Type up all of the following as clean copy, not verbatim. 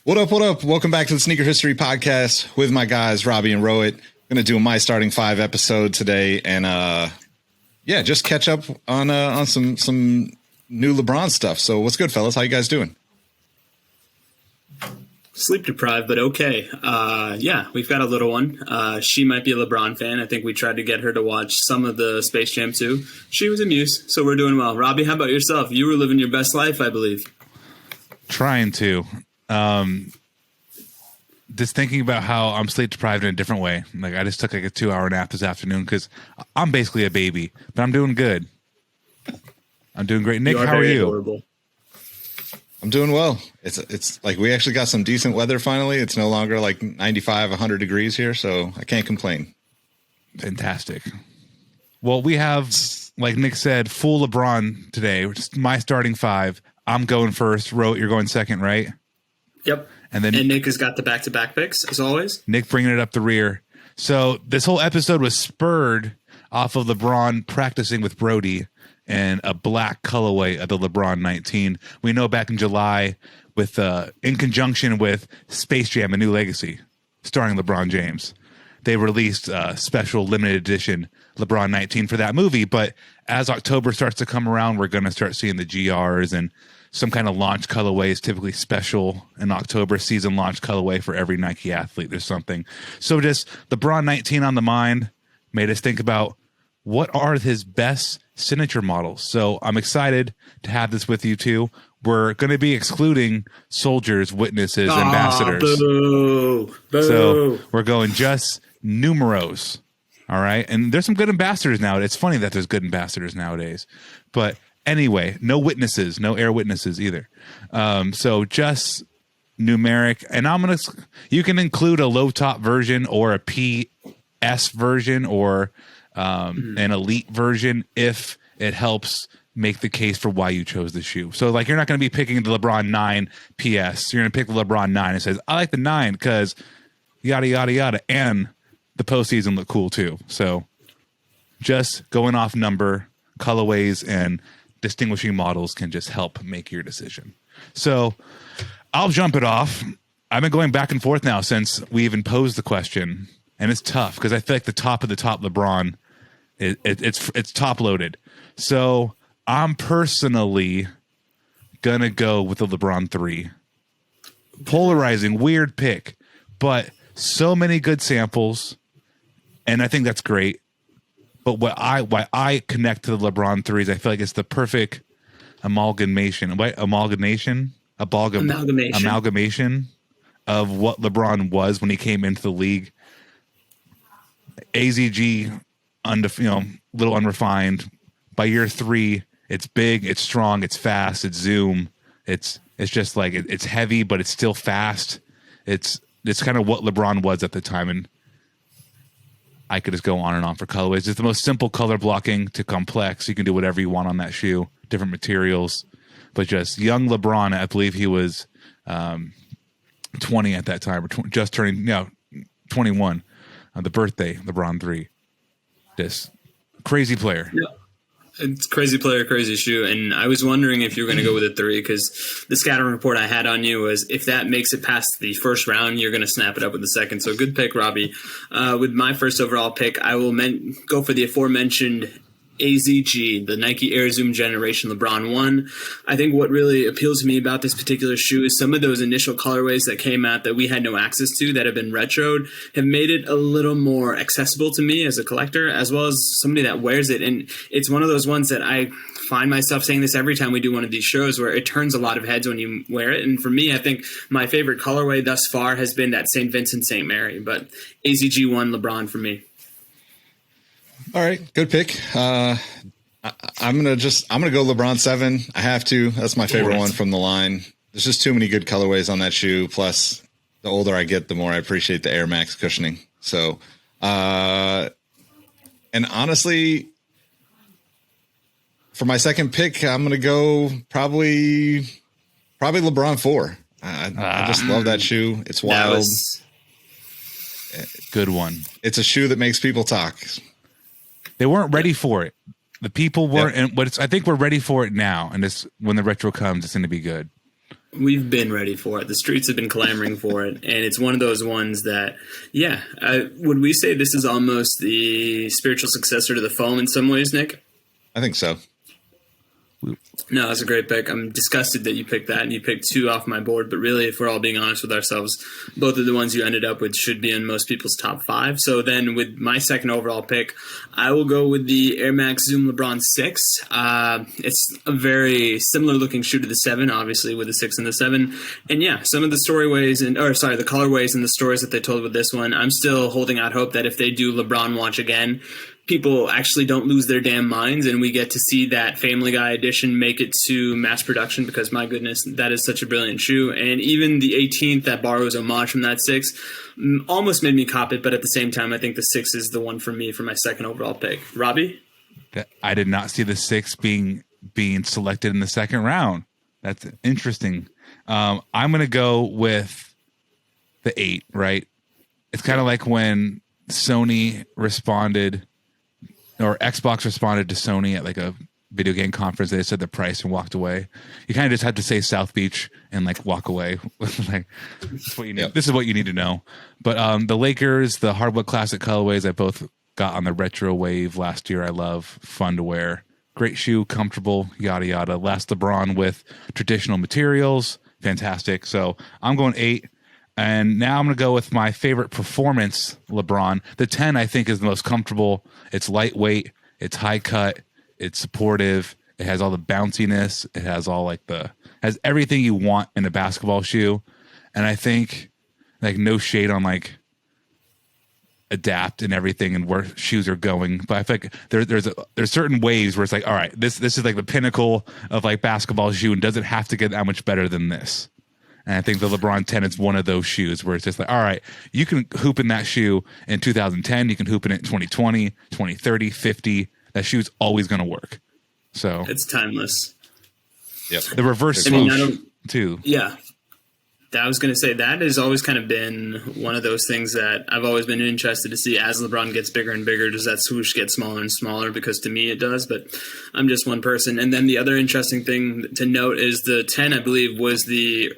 What up, what up? Welcome back to the Sneaker History Podcast with my guys, Robbie and Rohit. Going to do a My Starting Five episode today and, just catch up on some new LeBron stuff. So what's good, fellas? How you guys doing? Sleep deprived, but okay. We've got a little one. She might be a LeBron fan. I think we tried to get her to watch some of the Space Jam 2. She was amused, so we're doing well. Robbie, how about yourself? You were living your best life, I believe. Trying to. Just thinking about how I'm sleep deprived in a different way. Like I just took like a 2-hour nap this afternoon because I'm basically a baby, but I'm doing good. I'm doing great. Nick, how are you? Adorable. I'm doing well. It's like we actually got some decent weather finally. It's no longer like 95, 100 degrees here, so I can't complain. Fantastic. Well, we have, like Nick said, full LeBron today, which is my starting five. I'm going first. Rohit, you're going second, right? Yep. And Nick has got the back-to-back picks, as always. Nick bringing it up the rear. So this whole episode was spurred off of LeBron practicing with Brody and a black colorway of the LeBron 19. We know back in July, with in conjunction with Space Jam: A New Legacy, starring LeBron James, they released a special limited edition LeBron 19 for that movie. But as October starts to come around, we're going to start seeing the GRs and some kind of launch colorway is typically special in October, season launch colorway for every Nike athlete. There's something. So just LeBron 19 on the mind made us think about what are his best signature models. So I'm excited to have this with you too. We're going to be excluding soldiers, witnesses, ambassadors. Boo, boo. So we're going just numeros. All right. And there's some good ambassadors now. It's funny that there's good ambassadors nowadays. But anyway, no witnesses, no air witnesses either. So just numeric. And you can include a low top version or a PS version or an elite version if it helps make the case for why you chose the shoe. So like you're not going to be picking the LeBron 9 PS. You're going to pick the LeBron 9 and says, I like the 9 because yada, yada, yada. And the postseason look cool too. So just going off number, colorways, and distinguishing models can just help make your decision. So I'll jump it off. I've been going back and forth now since we even posed the question, and it's tough because I feel like the top of the top LeBron, it's top loaded. So I'm personally gonna go with the LeBron 3. Polarizing, weird pick, but so many good samples, and I think that's great. But why I connect to the LeBron 3s, I feel like it's the perfect amalgamation of what LeBron was when he came into the league. AZG, little unrefined. By year 3, it's big, it's strong, it's fast, it's zoom. It's just like it's heavy, but it's still fast. It's kind of what LeBron was at the time, and I could just go on and on for colorways. It's the most simple color blocking to complex. You can do whatever you want on that shoe, different materials. But just young LeBron, I believe he was 20 at that time, or just turning 21. The birthday, LeBron 3. Just crazy player. Yeah. It's crazy player, crazy shoe. And I was wondering if you were going to go with a 3 because the scouting report I had on you was if that makes it past the first round, you're going to snap it up with the second. So good pick, Robbie. With my first overall pick, I will go for the aforementioned AZG, the Nike Air Zoom Generation LeBron 1. I think what really appeals to me about this particular shoe is some of those initial colorways that came out that we had no access to that have been retroed have made it a little more accessible to me as a collector as well as somebody that wears it. And it's one of those ones that I find myself saying this every time we do one of these shows where it turns a lot of heads when you wear it. And for me, I think my favorite colorway thus far has been that St. Vincent St. Mary, but AZG1 LeBron for me. All right, good pick. I'm gonna go LeBron 7. I have to. That's my favorite one from the line. There's just too many good colorways on that shoe. Plus, the older I get, the more I appreciate the Air Max cushioning. So, and honestly, for my second pick, I'm gonna go probably LeBron 4. I just love that shoe. It's wild. Good one. It's a shoe that makes people talk. They weren't ready for it. The people weren't, and I think we're ready for it now. And when the retro comes, it's going to be good. We've been ready for it. The streets have been clamoring for it, and it's one of those ones that, would we say this is almost the spiritual successor to the foam in some ways, Nick? I think so. No, that's a great pick. I'm disgusted that you picked that and you picked two off my board. But really, if we're all being honest with ourselves, both of the ones you ended up with should be in most people's top 5. So then with my second overall pick, I will go with the Air Max Zoom LeBron 6. It's a very similar looking shoe to the 7, obviously, with the 6 and the 7. And yeah, some of the the colorways and the stories that they told with this one, I'm still holding out hope that if they do LeBron Watch again, people actually don't lose their damn minds and we get to see that Family Guy edition make it to mass production, because my goodness, that is such a brilliant shoe. And even the 18th that borrows homage from that 6 almost made me cop it, but at the same time, I think the 6 is the one for me for my second overall pick. Robbie? I did not see the 6 being selected in the second round. That's interesting. I'm going to go with the 8, right? It's kind of like when Sony responded, or Xbox responded to Sony at like a video game conference. They said the price and walked away. You kind of just had to say South Beach and like walk away. Like, that's what you need. Yep. This is what you need to know. But the Lakers, the Hardwood Classic colorways, I both got on the retro wave last year. I love, fun to wear, great shoe, comfortable, yada yada. Last LeBron with traditional materials, fantastic. So I'm going 8. And now I'm going to go with my favorite performance LeBron. The 10, I think, is the most comfortable. It's lightweight. It's high cut. It's supportive. It has all the bounciness. It has all has everything you want in a basketball shoe. And I think, like, no shade on like adapt and everything and where shoes are going, but I feel like there's certain ways where it's like, all right, this is like the pinnacle of like basketball shoe, and doesn't have to get that much better than this. And I think the LeBron 10 is one of those shoes where it's just like, all right, you can hoop in that shoe in 2010, you can hoop in it in 2020, 2030, 50. That shoe's always going to work. So it's timeless. Yep. The reverse swoosh too. Yeah. I was going to say that has always kind of been one of those things that I've always been interested to see. As LeBron gets bigger and bigger, does that swoosh get smaller and smaller? Because to me it does, but I'm just one person. And then the other interesting thing to note is the 10, I believe, was the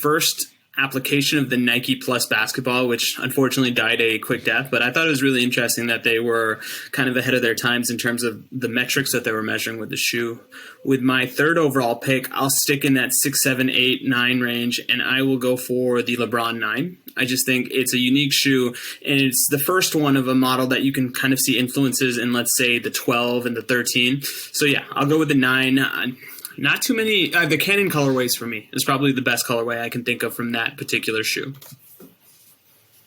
first application of the Nike Plus basketball, which unfortunately died a quick death. But I thought it was really interesting that they were kind of ahead of their times in terms of the metrics that they were measuring with the shoe. With my third overall pick, I'll stick in that 6, 7, 8, 9 range, and I will go for the LeBron 9. I just think it's a unique shoe, and it's the first one of a model that you can kind of see influences in, let's say, the 12 and the 13. So yeah, I'll go with the 9. Not too many. The Canon colorways for me is probably the best colorway I can think of from that particular shoe.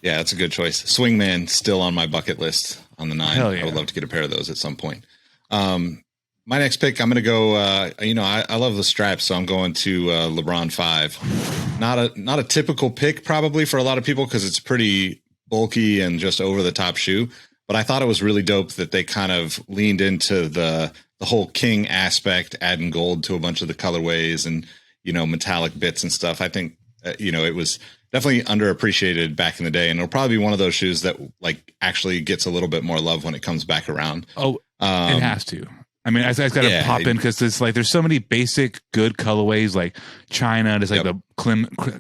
Yeah, that's a good choice. Swingman still on my bucket list on the 9. Hell yeah. I would love to get a pair of those at some point. My next pick, I'm going to go. I love the straps, so I'm going to LeBron 5. Not a typical pick probably for a lot of people because it's pretty bulky and just over the top shoe. But I thought it was really dope that they kind of leaned into the whole king aspect, adding gold to a bunch of the colorways and, metallic bits and stuff. I think, it was definitely underappreciated back in the day. And it'll probably be one of those shoes that like actually gets a little bit more love when it comes back around. Oh, it has to. I mean, I got to pop in because it's like there's so many basic good colorways like China, just like the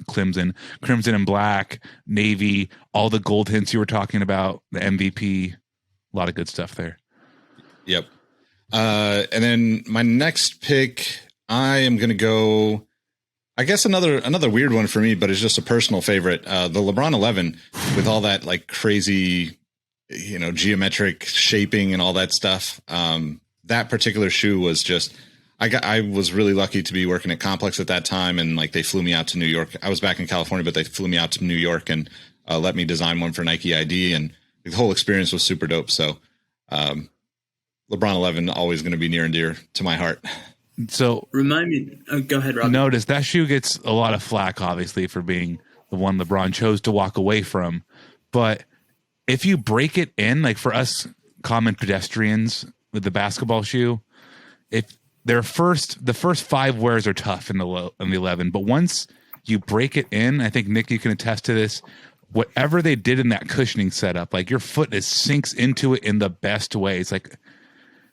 crimson and black, navy, all the gold hints you were talking about, the MVP, a lot of good stuff there. Yep. And then my next pick, I am going to go, I guess another weird one for me, but it's just a personal favorite. The LeBron 11 with all that like crazy, geometric shaping and all that stuff. That particular shoe was just, I was really lucky to be working at Complex at that time. And like, they flew me out to New York. I was back in California, but they flew me out to New York and let me design one for Nike ID. And the whole experience was super dope. So, LeBron 11 always going to be near and dear to my heart. So remind me. Go ahead, Rob. Notice that shoe gets a lot of flack, obviously, for being the one LeBron chose to walk away from. But if you break it in, like for us common pedestrians with the basketball shoe, if the first 5 wears are tough in the 11, but once you break it in, I think Nick, you can attest to this. Whatever they did in that cushioning setup, like your foot sinks into it in the best way. It's like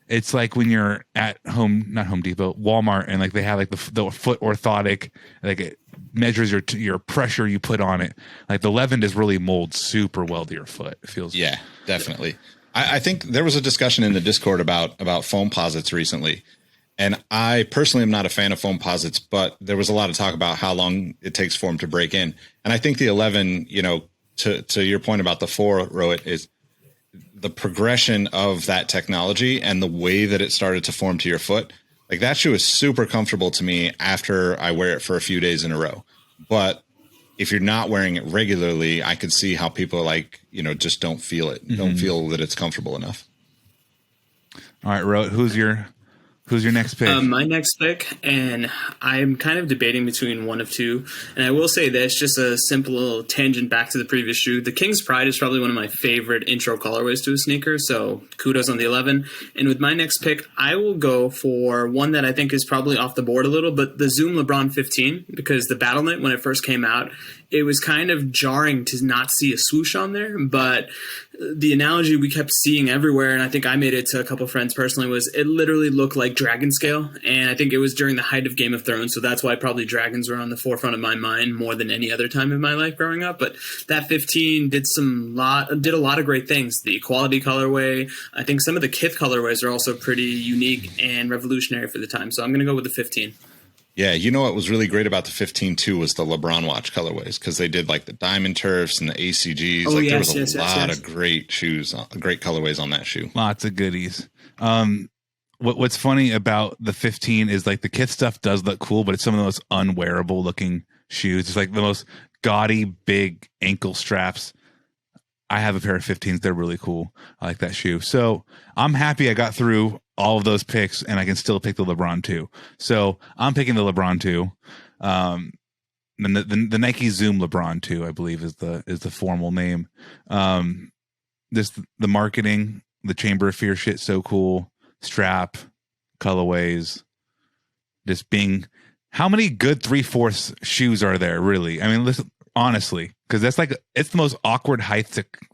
It's like when you're at not Home Depot, Walmart, and like they have like the foot orthotic, like it measures your pressure you put on it. Like the 11 is really molds super well to your foot. It feels definitely. I think there was a discussion in the Discord about foam posits recently, and I personally am not a fan of foam posits, but there was a lot of talk about how long it takes for them to break in, and I think the 11, to your point about the 4, Rohit, is the progression of that technology and the way that it started to form to your foot. Like that shoe is super comfortable to me after I wear it for a few days in a row. But if you're not wearing it regularly, I could see how people just don't feel it, don't feel that it's comfortable enough. All right, Ro, who's your next pick? My next pick, and I'm kind of debating between one of two. And I will say this, just a simple little tangent back to the previous shoe. The King's Pride is probably one of my favorite intro colorways to a sneaker, so kudos on the 11. And with my next pick, I will go for one that I think is probably off the board a little, but the Zoom LeBron 15, because the BattleNet, when it first came out, it was kind of jarring to not see a swoosh on there, but the analogy we kept seeing everywhere, and I think I made it to a couple friends personally, was it literally looked like dragon scale, and I think it was during the height of Game of Thrones, so that's why probably dragons were on the forefront of my mind more than any other time in my life growing up. But that 15 did a lot of great things. The equality colorway, I think some of the Kith colorways are also pretty unique and revolutionary for the time, so I'm going to go with the 15. Yeah, what was really great about the 15 too was the LeBron watch colorways, because they did like the diamond turfs and the ACGs. There was a lot of great shoes, great colorways on that shoe. Lots of goodies. What's funny about the 15 is like the Kith stuff does look cool, but it's some of the most unwearable looking shoes. It's like the most gaudy, big ankle straps. I have a pair of 15s. They're really cool. I like that shoe. So I'm happy I got through all of those picks and I can still pick the LeBron 2. So I'm picking the LeBron 2. The Nike Zoom LeBron 2, I believe is the formal name. The marketing, the Chamber of Fear shit, so cool. Strap, colorways, just being, how many good 3/4 shoes are there really? I mean, listen, honestly, because that's like, it's the most awkward height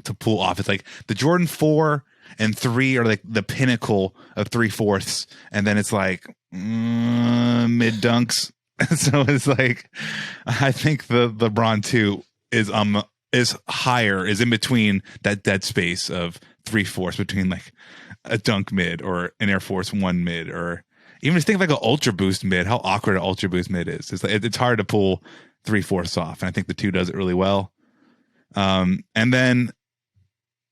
to pull off. It's like the Jordan 4 and 3 are like the pinnacle of 3/4, and then it's like mid dunks. So it's like, I think the LeBron 2 is higher, is in between that dead space of 3/4 between like a dunk mid or an Air Force 1 mid, or even just think of like an Ultra Boost mid, how awkward an Ultra Boost mid is. It's like, it's hard to pull 3/4 off. And I think the 2 does it really well. And then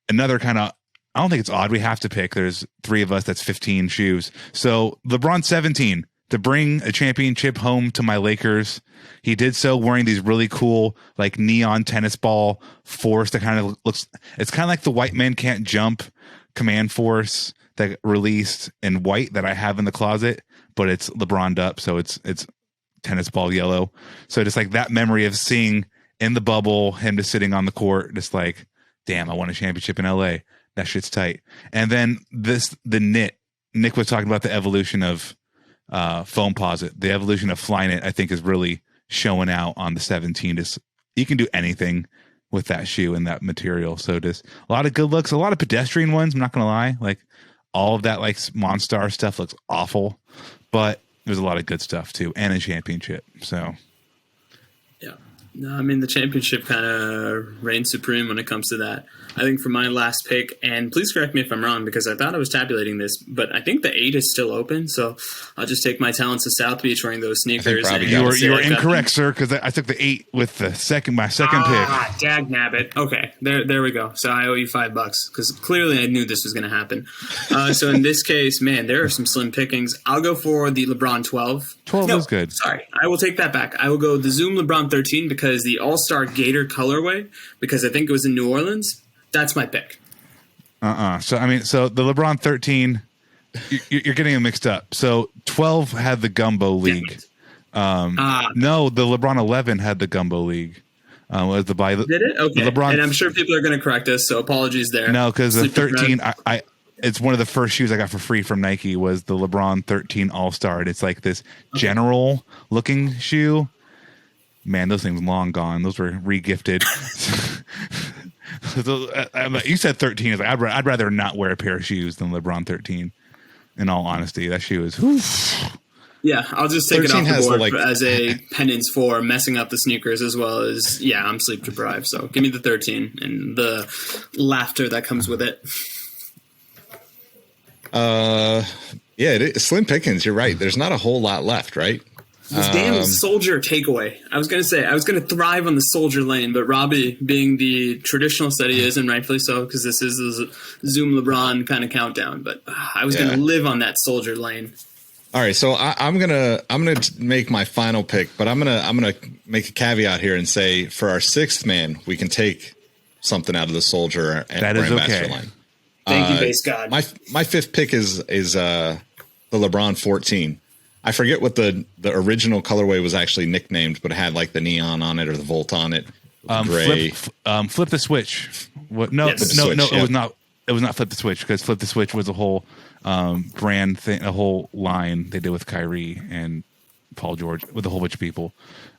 another kind of, I don't think it's odd. We have to pick. There's 3 of us. That's 15 shoes. So LeBron 17, to bring a championship home to my Lakers. He did so wearing these really cool, like neon tennis ball force that kind of looks, it's kind of like the White Man Can't Jump Command Force that released in white that I have in the closet, but it's LeBron'd up. So it's tennis ball yellow. So just like that memory of seeing in the bubble, him just sitting on the court, just like, damn, I won a championship in LA. That shit's tight. And then the knit, Nick was talking about the evolution of foam posit. The evolution of Flyknit, I think, is really showing out on the 17. Just, you can do anything with that shoe and that material. So just a lot of good looks, a lot of pedestrian ones. I'm not going to lie. Like all of that, like Monstar stuff looks awful, but there's a lot of good stuff too. And a championship. So. Yeah. No, I mean, the championship kind of reigns supreme when it comes to that. I think for my last pick, and please correct me if I'm wrong, because I thought I was tabulating this, but I think the 8 is still open, so I'll just take my talents to South Beach wearing those sneakers. You were incorrect, sir, because I took the 8 with my second pick. Ah, dag nabbit. Okay, there we go. So I owe you $5 because clearly I knew this was going to happen. So in this case, man, there are some slim pickings. I'll go for the LeBron 12. 12 is good. Sorry, I will take that back. I will go the Zoom LeBron 13 because the All-Star Gator colorway, because I think it was in New Orleans. That's my pick. So, I mean, so the LeBron 13, you're getting them mixed up. So 12 had the Gumbo League. No, the LeBron 11 had the Gumbo League. Was the by Did it? Okay. LeBron, and I'm sure people are going to correct us, so apologies there. No, because the 13, it's one of the first shoes I got for free from Nike was the LeBron 13 All-Star. And it's like this general looking shoe. Man, those things long gone. Those were re-gifted. You said 13. I'd rather not wear a pair of shoes than LeBron 13. In all honesty, that shoe is. Whew. Yeah, I'll just take it 13 off has the the, board like- as a penance for messing up the sneakers as well as, I'm sleep deprived. So give me the 13 and the laughter that comes with it. Yeah, it is. Slim pickings. You're right. There's not a whole lot left, right? This damn soldier takeaway. I was going to thrive on the soldier lane, but Robbie, being the traditionalist that he is, and rightfully so, because this is a Zoom LeBron kind of countdown, but I was going to live on that soldier lane. All right, so I'm gonna make my final pick, but I'm gonna make a caveat here and say for our sixth man, we can take something out of the soldier and that is Grandmaster okay. line. Thank you, base God. My fifth pick is the LeBron 14. I forget what the original colorway was actually nicknamed, but it had like the neon on it or the volt on it. Gray. Flip the switch. What? No, Yes. no, Switch, no. yeah. It was not. It was not flip the switch because flip the switch was a whole brand thing, a whole line they did with Kyrie and Paul George with a whole bunch of people.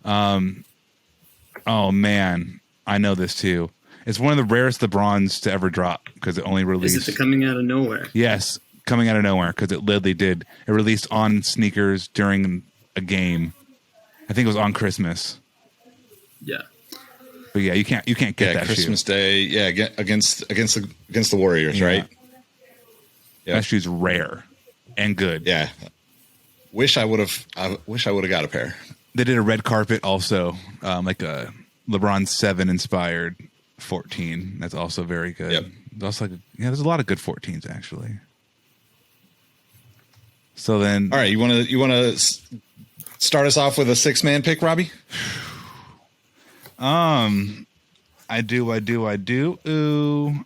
Oh man, I know this too. It's one of the rarest LeBrons to ever drop because it only released. Is it the coming out of nowhere? Yes, coming out of nowhere because it literally did. It released on sneakers during a game. I think it was on Christmas. Yeah. But yeah, you can't get that Christmas shoe. Day. Yeah, against the Warriors, right? Yeah. That shoe's rare and good. Yeah. Wish I would have got a pair. They did a red carpet also, like a LeBron 7 inspired 14. That's also very good. Yep. That's like there's a lot of good 14s actually. So then, All right, you want to start us off with a 6-man pick, Robbie? I do. Ooh.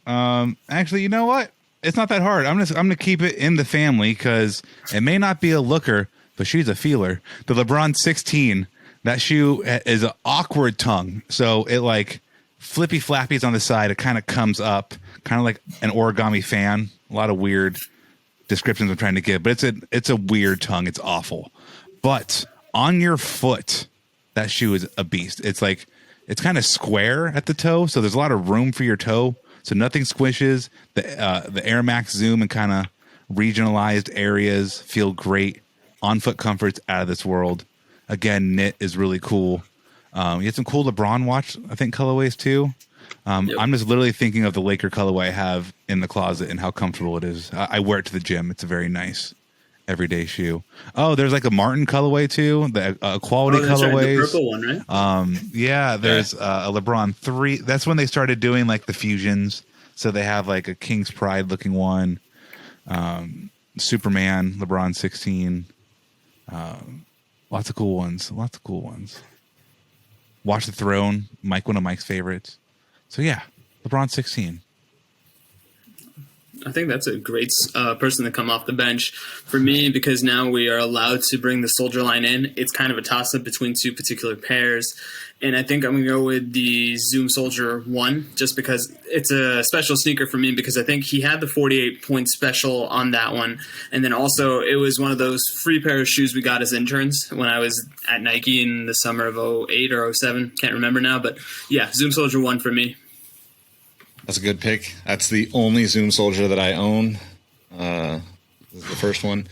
Actually, you know what? It's not that hard. I'm gonna keep it in the family because it may not be a looker, but she's a feeler. The LeBron 16. That shoe is an awkward tongue, so it like flippy flappies on the side. It kind of comes up, kind of like an origami fan. A lot of weird descriptions I'm trying to give, but it's a weird tongue. It's awful. But on your foot, that shoe is a beast. It's like it's kind of square at the toe, so there's a lot of room for your toe, so nothing squishes. The Air Max Zoom and kind of regionalized areas feel great. On foot comfort's out of this world. Again, knit is really cool. You had some cool LeBron watch, I think, colorways too. Yep. I'm just literally thinking of the Laker colorway I have in the closet and how comfortable it is. I wear it to the gym. It's a very nice everyday shoe. Oh, there's like a Martin colorway too. The quality That's right, colorways. the purple one, right? Yeah, there's a LeBron 3. That's when they started doing like the fusions. So they have like a King's Pride looking one. Superman, LeBron 16. Lots of cool ones. Watch the Throne, one of Mike's favorites. So yeah, LeBron 16. I think that's a great person to come off the bench for me because now we are allowed to bring the soldier line in. It's kind of a toss-up between two particular pairs. And I think I'm going to go with the Zoom Soldier 1 just because it's a special sneaker for me because I think he had the 48-point special on that one. And then also it was one of those free pair of shoes we got as interns when I was at Nike in the summer of 08 or 07. Can't remember now. But yeah, Zoom Soldier 1 for me. That's a good pick. That's the only Zoom Soldier that I own. This is the first one.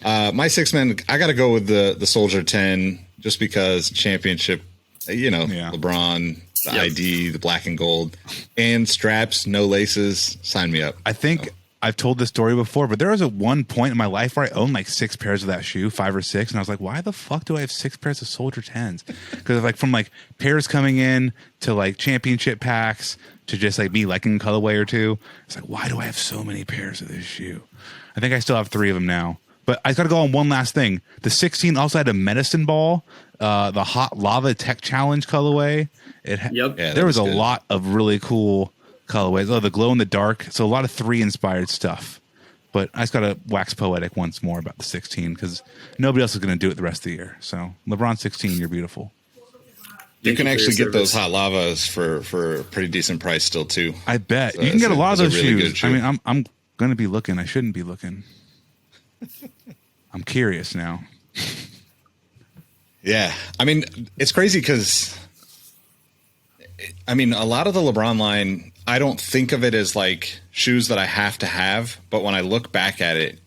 My 6-man, I got to go with the Soldier 10 just because championship, LeBron, the ID, the black and gold, and straps, no laces. Sign me up. I think I've told this story before, but there was one point in my life where I owned like 6 pairs of that shoe, 5 or 6, and I was like, why the fuck do I have 6 pairs of Soldier 10s? Because like from like pairs coming in to like championship packs to just like me liking a colorway or two. It's like, why do I have so many pairs of this shoe? I think I still have 3 of them now. But I got to go on one last thing. The 16 also had a medicine ball, the hot lava tech challenge colorway. There was a lot of really cool colorways. Oh, the glow in the dark. So a lot of 3 inspired stuff. But I just got to wax poetic once more about the 16 because nobody else is going to do it the rest of the year. So LeBron 16, you're beautiful. You can actually get those hot lavas for a pretty decent price still too. I bet you can get a lot of those really shoes. I mean, I'm going to be looking. I shouldn't be looking. I'm curious now. Yeah, I mean, it's crazy because a lot of the LeBron line, I don't think of it as like shoes that I have to have, but when I look back at it,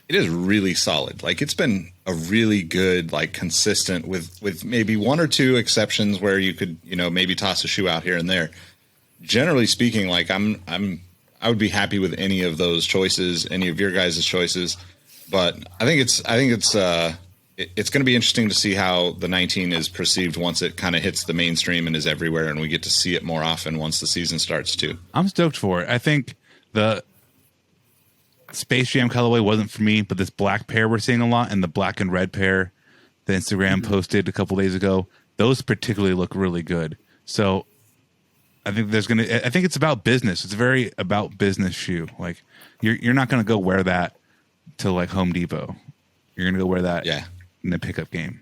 it is really solid. Like, it's been a really good, like, consistent with maybe one or two exceptions where you could, maybe toss a shoe out here and there. Generally speaking, like, I would be happy with any of those choices, any of your guys' choices. But I think it's going to be interesting to see how the 19 is perceived once it kind of hits the mainstream and is everywhere, and we get to see it more often once the season starts too. I'm stoked for it. I think the Space Jam colorway wasn't for me, but this black pair we're seeing a lot, and the black and red pair that Instagram posted a couple days ago, those particularly look really good. So I think I think it's about business. It's a very about business shoe. Like, you're not going to go wear that to like Home Depot. You're going to go wear that in the pickup game.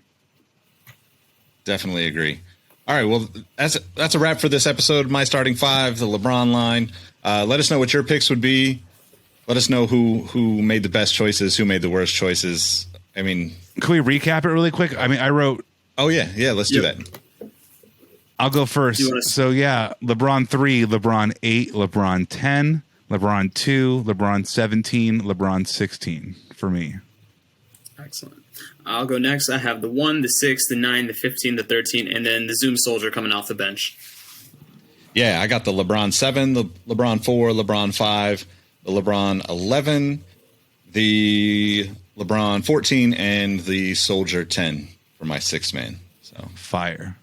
Definitely agree. All right, well, that's a wrap for this episode. My starting five, the LeBron line. Let us know what your picks would be. Let us know who made the best choices, who made the worst choices. I mean, can we recap it really quick? I mean, I wrote. Oh yeah, let's do that. I'll go first. So yeah, LeBron 3, LeBron 8, LeBron 10, LeBron 2, LeBron 17, LeBron 16 for me. Excellent. I'll go next. I have the 1, the 6, the 9, the 15, the 13, and then the Zoom Soldier coming off the bench. Yeah, I got the LeBron 7, the LeBron 4, LeBron 5, the LeBron 11, the LeBron 14, and the Soldier 10 for my sixth man. So fire.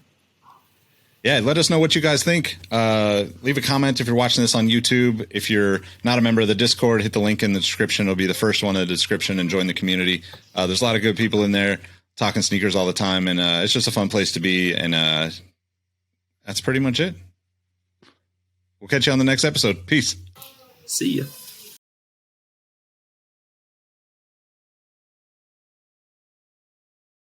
Yeah, let us know what you guys think. Leave a comment if you're watching this on YouTube. If you're not a member of the Discord, hit the link in the description. It'll be the first one in the description, and join the community. There's a lot of good people in there talking sneakers all the time, and it's just a fun place to be. And that's pretty much it. We'll catch you on the next episode. Peace. See ya.